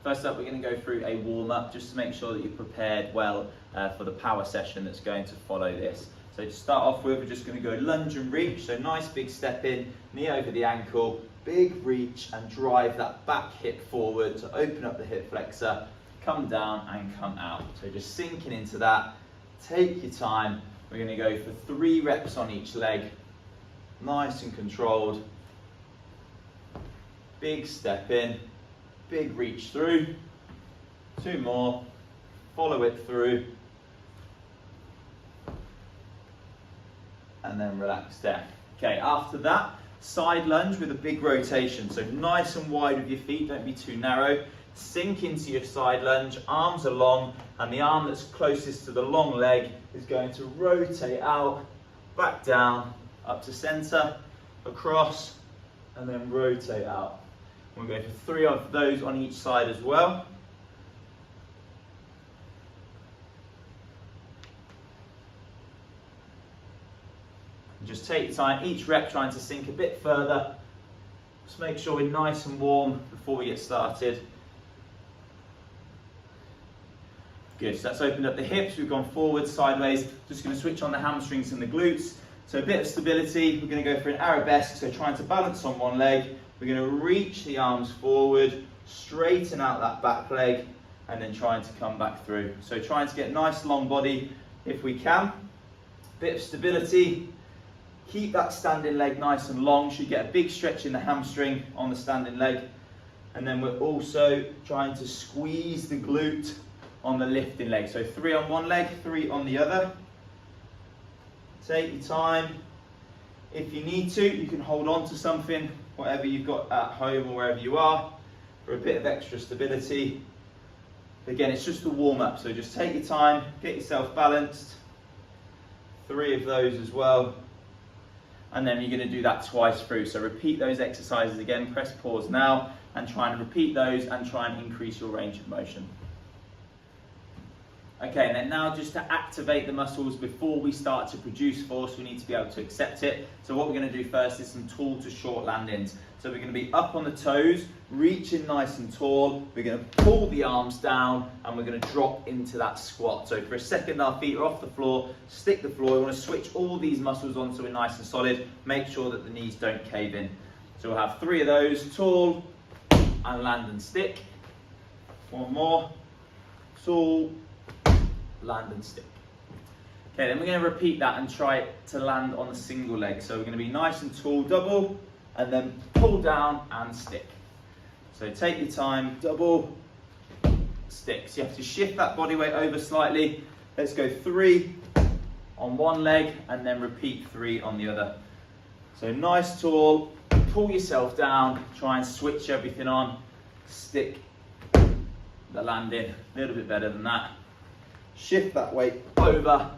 First up, we're going to go through a warm-up just to make sure that you're prepared well for the power session that's going to follow this. So to start off with, we're just going to go lunge and reach. So nice big step in, knee over the ankle, big reach and drive that back hip forward to open up the hip flexor, come down and come out. So just sinking into that, take your time. We're going to go for 3 reps on each leg, nice and controlled. Big step in, big reach through, 2 more, follow it through, and then relax down. Okay, after that, side lunge with a big rotation. So nice and wide with your feet, don't be too narrow. Sink into your side lunge, arms are long, and the arm that's closest to the long leg is going to rotate out, back down, up to center, across, and then rotate out. We'll go for 3 of those on each side as well. Just take your time, each rep trying to sink a bit further. Just make sure we're nice and warm before we get started. Good, so that's opened up the hips, we've gone forward, sideways. Just going to switch on the hamstrings and the glutes. So a bit of stability, we're going to go for an arabesque, so trying to balance on one leg. We're going to reach the arms forward, straighten out that back leg, and then trying to come back through. So trying to get nice long body if we can. Bit of stability. Keep that standing leg nice and long, so you get a big stretch in the hamstring on the standing leg. And then we're also trying to squeeze the glute on the lifting leg. So 3 on one leg, 3 on the other. Take your time. If you need to, you can hold on to something, whatever you've got at home or wherever you are, for a bit of extra stability. Again, it's just a warm up, so just take your time, get yourself balanced. 3 of those as well. And then you're going to do that twice through. So repeat those exercises again, press pause now, and try and repeat those and try and increase your range of motion. Okay, and then now just to activate the muscles before we start to produce force, we need to be able to accept it. So what we're going to do first is some tall to short landings. So we're going to be up on the toes, reaching nice and tall. We're going to pull the arms down and we're going to drop into that squat. So for a second, our feet are off the floor, stick the floor. We want to switch all these muscles onto a nice and solid. Make sure that the knees don't cave in. So we'll have 3 of those, tall and land and stick. 1 more, tall, land and stick. Okay, then we're going to repeat that and try to land on a single leg. So we're going to be nice and tall, double, and then pull down and stick. So take your time, double, stick. So you have to shift that body weight over slightly. Let's go 3 on one leg and then repeat 3 on the other. So nice tall, pull yourself down, try and switch everything on, stick the landing, a little bit better than that. Shift that weight over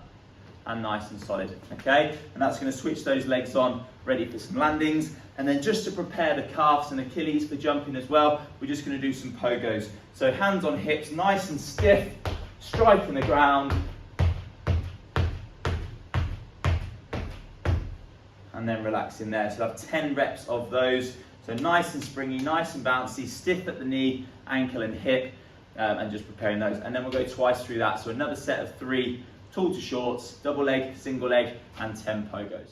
and nice and solid, okay? And that's going to switch those legs on, ready for some landings. And then just to prepare the calves and Achilles for jumping as well, we're just going to do some pogos. So hands on hips, nice and stiff, striking the ground. And then relaxing there. So I'll have 10 reps of those. So nice and springy, nice and bouncy, stiff at the knee, ankle and hip. And just preparing those, and then we'll go twice through that. So another set of 3 tall to shorts, double leg, single leg, and 10 pogos.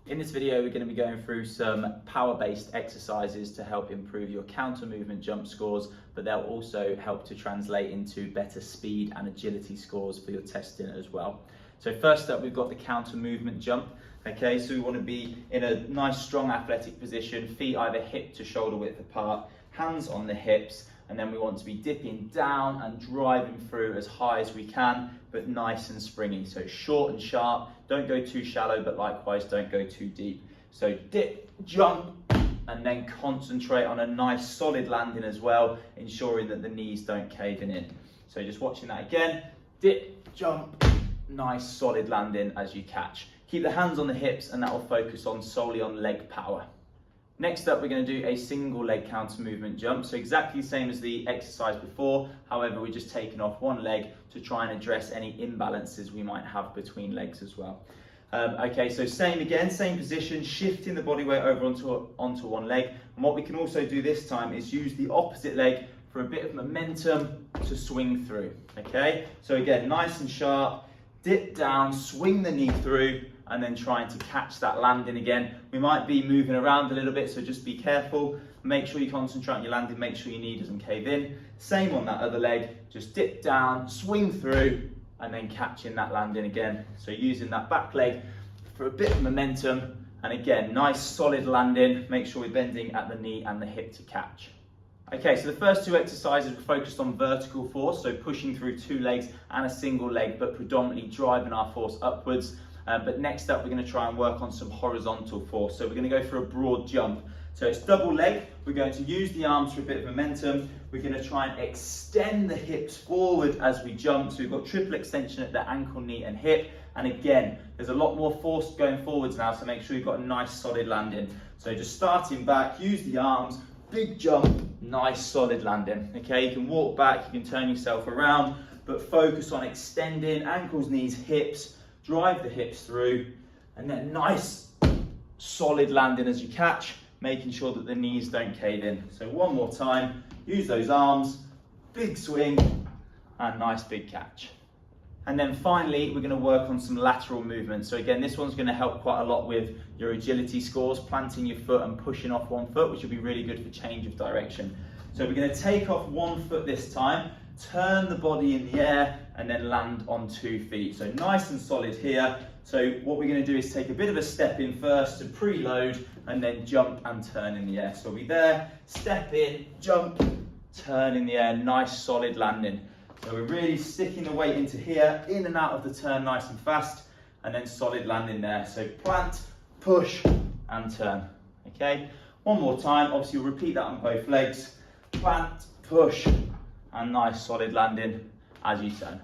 In this video, we're going to be going through some power-based exercises to help improve your counter movement jump scores, but they'll also help to translate into better speed and agility scores for your testing as well. So first up, we've got the counter movement jump. Okay, so we want to be in a nice, strong athletic position, feet either hip to shoulder width apart, hands on the hips. And then we want to be dipping down and driving through as high as we can, but nice and springy. So short and sharp, don't go too shallow, but likewise don't go too deep. So dip, jump, and then concentrate on a nice solid landing as well, ensuring that the knees don't cave in. So just watching that again, dip, jump, nice solid landing as you catch. Keep the hands on the hips and that will focus on solely on leg power. Next up, we're going to do a single leg counter movement jump. So exactly the same as the exercise before. However, we're just taking off one leg to try and address any imbalances we might have between legs as well. Okay, so same again, same position, shifting the body weight over onto one leg. And what we can also do this time is use the opposite leg for a bit of momentum to swing through, okay? So again, nice and sharp, dip down, swing the knee through, and then trying to catch that landing again. We might be moving around a little bit, so just be careful. Make sure you concentrate on your landing, make sure your knee doesn't cave in. Same on that other leg, just dip down, swing through, and then catching that landing again. So using that back leg for a bit of momentum, and again, nice solid landing. Make sure we're bending at the knee and the hip to catch. Okay, so the first two exercises were focused on vertical force, so pushing through two legs and a single leg, but predominantly driving our force upwards. But next up, we're going to try and work on some horizontal force. So we're going to go for a broad jump. So it's double leg. We're going to use the arms for a bit of momentum. We're going to try and extend the hips forward as we jump. So we've got triple extension at the ankle, knee and hip. And again, there's a lot more force going forwards now, so make sure you've got a nice solid landing. So just starting back, use the arms, big jump, nice solid landing. Okay, you can walk back, you can turn yourself around, but focus on extending ankles, knees, hips, drive the hips through, and then nice solid landing as you catch, making sure that the knees don't cave in. So one more time, use those arms, big swing, and nice big catch. And then finally, we're going to work on some lateral movement. So again, this one's going to help quite a lot with your agility scores, planting your foot and pushing off one foot, which will be really good for change of direction. So we're going to take off one foot this time, turn the body in the air, and then land on 2 feet. So nice and solid here. So what we're going to do is take a bit of a step in first to preload, and then jump and turn in the air. So we'll be there, step in, jump, turn in the air, nice solid landing. So we're really sticking the weight into here, in and out of the turn nice and fast, and then solid landing there. So plant, push, and turn. Okay, one more time. Obviously, you'll repeat that on both legs. Plant, push, and nice solid landing as you turn.